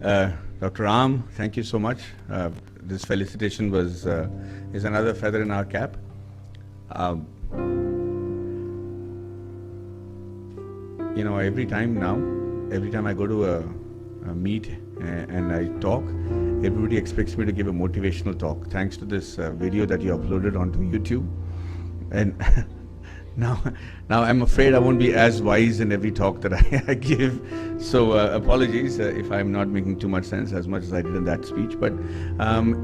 Dr. Ram, thank you so much. This felicitation is another feather in our cap. Um, every time I go to a meet and I talk, everybody expects me to give a motivational talk. Thanks to this video that you uploaded onto YouTube, and now I'm afraid I won't be as wise in every talk that I give. So apologies if I'm not making too much sense as much as I did in that speech. But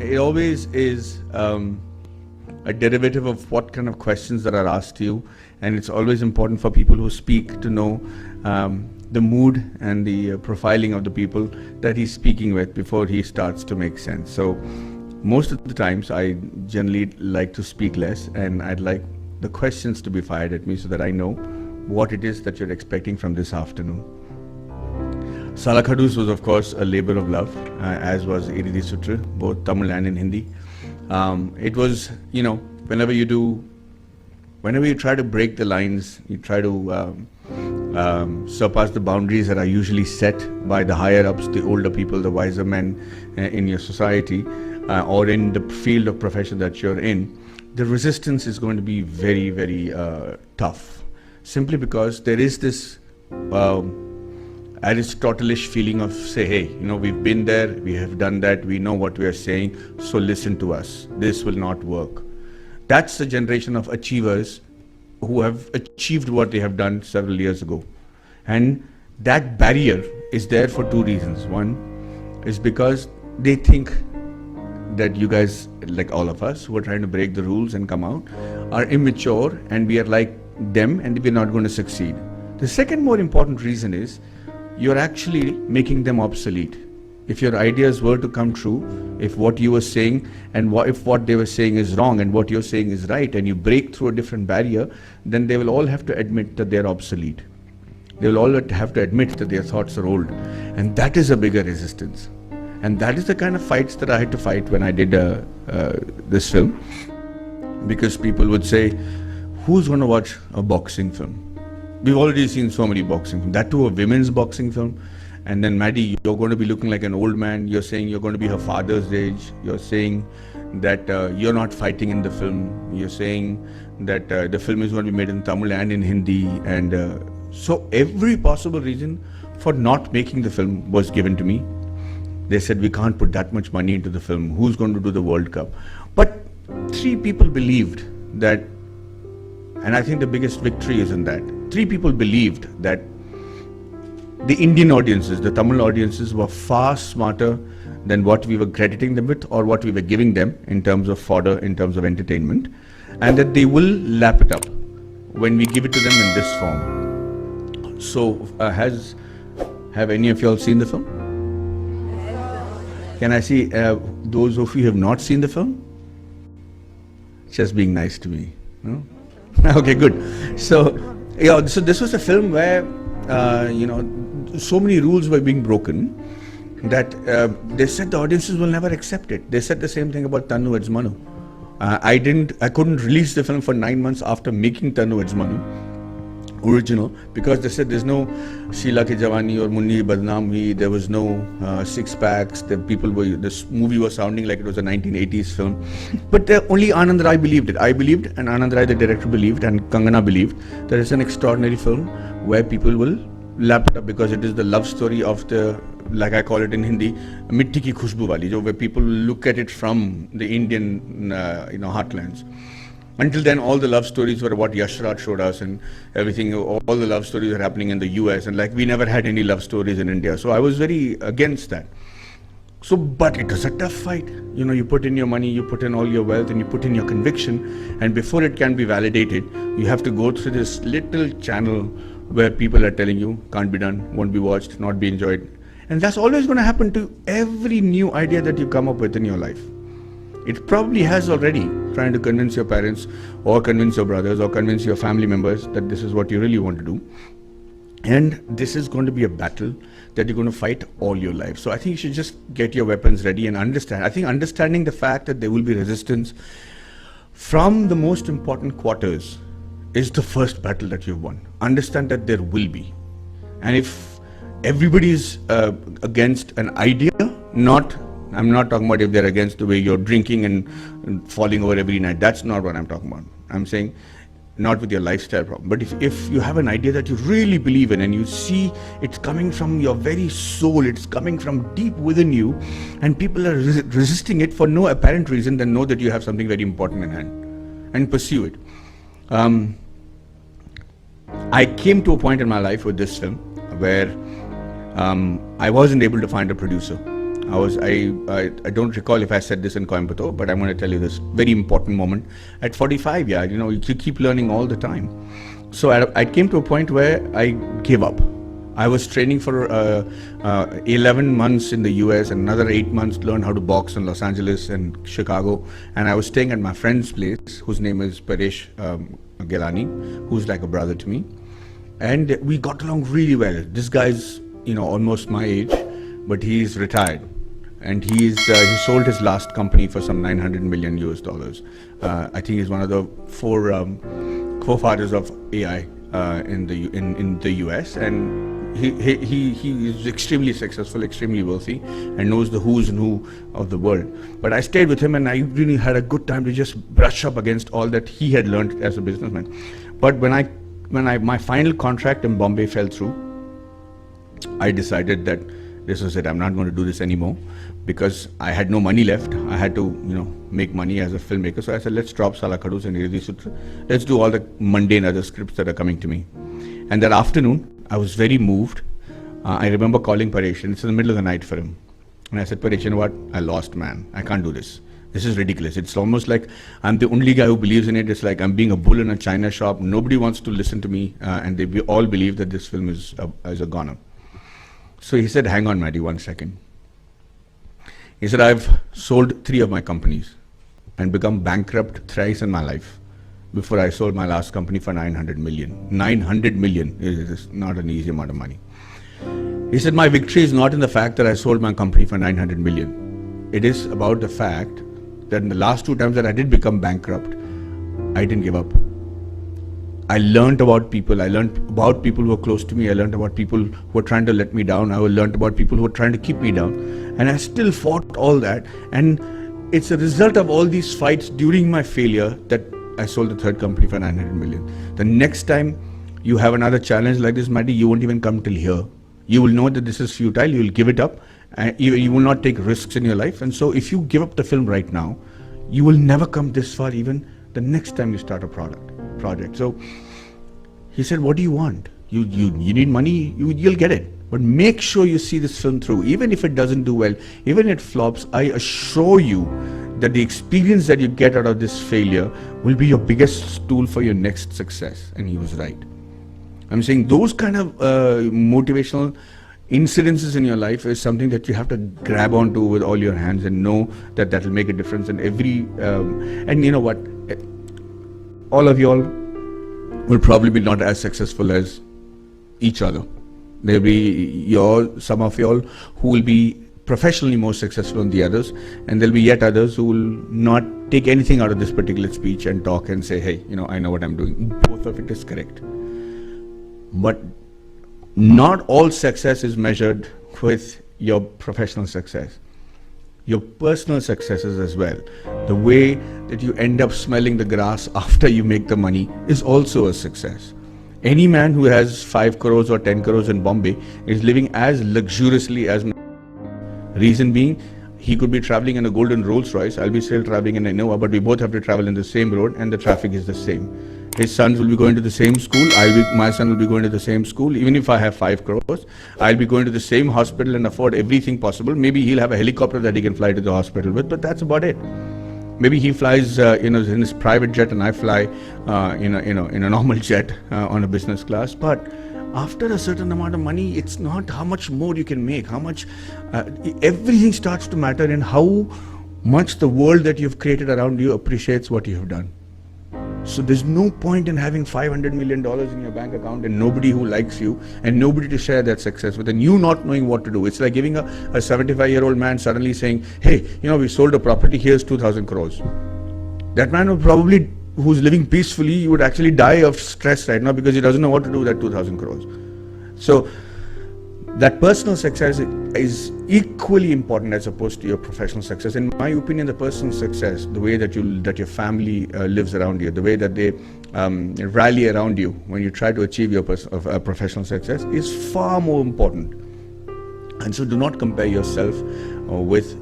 it always is a derivative of what kind of questions that are asked to you, and it's always important for people who speak to know the mood and the profiling of the people that he's speaking with before he starts to make sense. So most of the times I generally like to speak less, and I'd like the questions to be fired at me so that I know what it is that you're expecting from this afternoon. Salakadus was of course a labor of love, as was Iridi Sutra, both Tamil and in Hindi. It was, whenever you try to break the lines, you try to surpass the boundaries that are usually set by the higher ups, the older people, the wiser men in your society, or in the field of profession that you're in, the resistance is going to be very, very tough, simply because there is this Aristotelish feeling of, say, hey, we've been there, we have done that, we know what we are saying, so listen to us, this will not work. That's the generation of achievers who have achieved what they have done several years ago. And that barrier is there for two reasons. One is because they think that you guys, like all of us who are trying to break the rules and come out, are immature and we are like them and we're not going to succeed. The second more important reason is you're actually making them obsolete. If your ideas were to come true, if what you were saying and if what they were saying is wrong and what you're saying is right, and you break through a different barrier, then they will all have to admit that they're obsolete. They will all have to admit that their thoughts are old. And that is a bigger resistance. And that is the kind of fights that I had to fight when I did this film. Because people would say, who's going to watch a boxing film? We've already seen so many boxing films, that too a women's boxing film. And then Maddie, you're going to be looking like an old man. You're saying you're going to be her father's age. You're saying that you're not fighting in the film. You're saying that the film is going to be made in Tamil and in Hindi. And so every possible reason for not making the film was given to me. They said, we can't put that much money into the film. Who's going to do the World Cup? But 3 people believed that, and I think the biggest victory is in that. 3 people believed that the Indian audiences, the Tamil audiences, were far smarter than what we were crediting them with or what we were giving them in terms of fodder, in terms of entertainment, and that they will lap it up when we give it to them in this form. So, have any of you all seen the film? Can I see those of you who have not seen the film? Just being nice to me. No? Okay, good. So this was a film where so many rules were being broken that they said the audiences will never accept it. They said the same thing about Tannu Eds Manu. I couldn't release the film for 9 months after making Tannu Eds Manu original, because they said there's no Sheila Ki Jawani or Munni Badnaam Hui, there was no six packs, this movie was sounding like it was a 1980s film. But only Anand Rai believed it. I believed, and Anand Rai, the director, believed, and Kangana believed that it's an extraordinary film where people will lap it up because it is the love story of the, like I call it in Hindi, Mitti Ki Khushbu Wali, where people look at it from the Indian heartlands. Until then, all the love stories were what Yash Raj showed us, and everything, all the love stories were happening in the US, and we never had any love stories in India. So I was very against that. So, but it was a tough fight. You put in your money, you put in all your wealth, and you put in your conviction, and before it can be validated, you have to go through this little channel where people are telling you, can't be done, won't be watched, not be enjoyed. And that's always going to happen to every new idea that you come up with in your life. It probably has already, trying to convince your parents or convince your brothers or convince your family members that this is what you really want to do. And this is going to be a battle that you're going to fight all your life. So I think you should just get your weapons ready and understand. I think understanding the fact that there will be resistance from the most important quarters is the first battle that you've won. Understand that there will be. And if everybody is against an idea. I'm not talking about if they're against the way you're drinking and falling over every night. That's not what I'm talking about. I'm saying not with your lifestyle problem, but if you have an idea that you really believe in and you see it's coming from your very soul, it's coming from deep within you, and people are resisting it for no apparent reason, then know that you have something very important in hand and pursue it. I came to a point in my life with this film where I wasn't able to find a producer. I don't recall if I said this in Coimbatore, but I'm going to tell you this very important moment. At 45, you keep learning all the time. So I came to a point where I gave up. I was training for 11 months in the US and another 8 months to learn how to box in Los Angeles and Chicago. And I was staying at my friend's place, whose name is Paresh Gelani, who's like a brother to me. And we got along really well. This guy's, almost my age, but he's retired. And he sold his last company for some $900 million US. I think he's one of the four co-founders of AI in the US, and he is extremely successful, extremely wealthy, and knows the who's and who of the world. But I stayed with him, and I really had a good time to just brush up against all that he had learned as a businessman. But when my final contract in Bombay fell through, I decided that this was it. I'm not going to do this anymore because I had no money left. I had to, make money as a filmmaker. So I said, let's drop Sala Khadus and Iridhi Sutra. Let's do all the mundane other scripts that are coming to me. And that afternoon, I was very moved. I remember calling Paresh, and it's in the middle of the night for him. And I said, Paresh, you know what? I lost, man. I can't do this. This is ridiculous. It's almost like I'm the only guy who believes in it. It's like I'm being a bull in a china shop. Nobody wants to listen to me. And they all believe that this film is a goner. So he said, hang on, Maddie, 1 second. He said, I've sold 3 of my companies and become bankrupt thrice in my life before I sold my last company for 900 million. 900 million is not an easy amount of money. He said, my victory is not in the fact that I sold my company for 900 million. It is about the fact that in the last 2 times that I did become bankrupt, I didn't give up. I learned about people. I learned about people who were close to me. I learned about people who were trying to let me down. I learned about people who were trying to keep me down. And I still fought all that. And it's a result of all these fights during my failure that I sold the 3rd company for 900 million. The next time you have another challenge like this, Maddie, you won't even come till here. You will know that this is futile. You will give it up. And you will not take risks in your life. And so if you give up the film right now, you will never come this far even the next time you start a project. So he said, what do you want? You need money, you'll get it. But make sure you see this film through. Even if it doesn't do well, even if it flops, I assure you that the experience that you get out of this failure will be your biggest tool for your next success. And he was right. I'm saying those kind of motivational incidences in your life is something that you have to grab onto with all your hands and know that will make a difference in every, and you know what? All of y'all will probably be not as successful as each other. There'll be some of y'all who will be professionally more successful than the others, and there'll be yet others who will not take anything out of this particular speech and talk and say, hey, I know what I'm doing. Both of it is correct. But not all success is measured with your professional success. Your personal successes as well. The way that you end up smelling the grass after you make the money is also a success. Any man who has 5 crores or 10 crores in Bombay is living as luxuriously as me. Reason being, he could be traveling in a golden Rolls Royce, I'll be still traveling in an Innova, but we both have to travel in the same road and the traffic is the same. His sons will be going to the same school, my son will be going to the same school. Even if I have 5 crores, I'll be going to the same hospital and afford everything possible. Maybe he'll have a helicopter that he can fly to the hospital with, but that's about it. Maybe he flies in his private jet and I fly in a normal jet on a business class. But after a certain amount of money, it's not how much more you can make, how much, everything starts to matter in how much the world that you've created around you appreciates what you have done. So there's no point in having $500 million in your bank account and nobody who likes you and nobody to share that success with and you not knowing what to do. It's like giving a 75-year-old man suddenly saying, hey, we sold a property, here's 2,000 crores. That man would probably, who's living peacefully, would actually die of stress right now because he doesn't know what to do with that 2,000 crores. So that personal success is equally important as opposed to your professional success. In my opinion, the personal success, the way that your family lives around you, the way that they rally around you when you try to achieve your professional success, is far more important. And so do not compare yourself with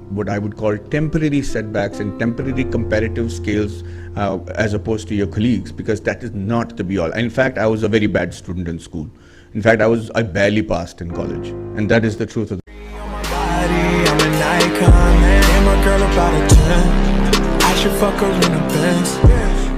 what I would call temporary setbacks and temporary comparative skills as opposed to your colleagues, because that is not the be all. In fact, I was a very bad student in school. In fact, I barely passed in college, and that is the truth of I'm an icon, man. And my girl about a 10. I should fuck her in a Benz.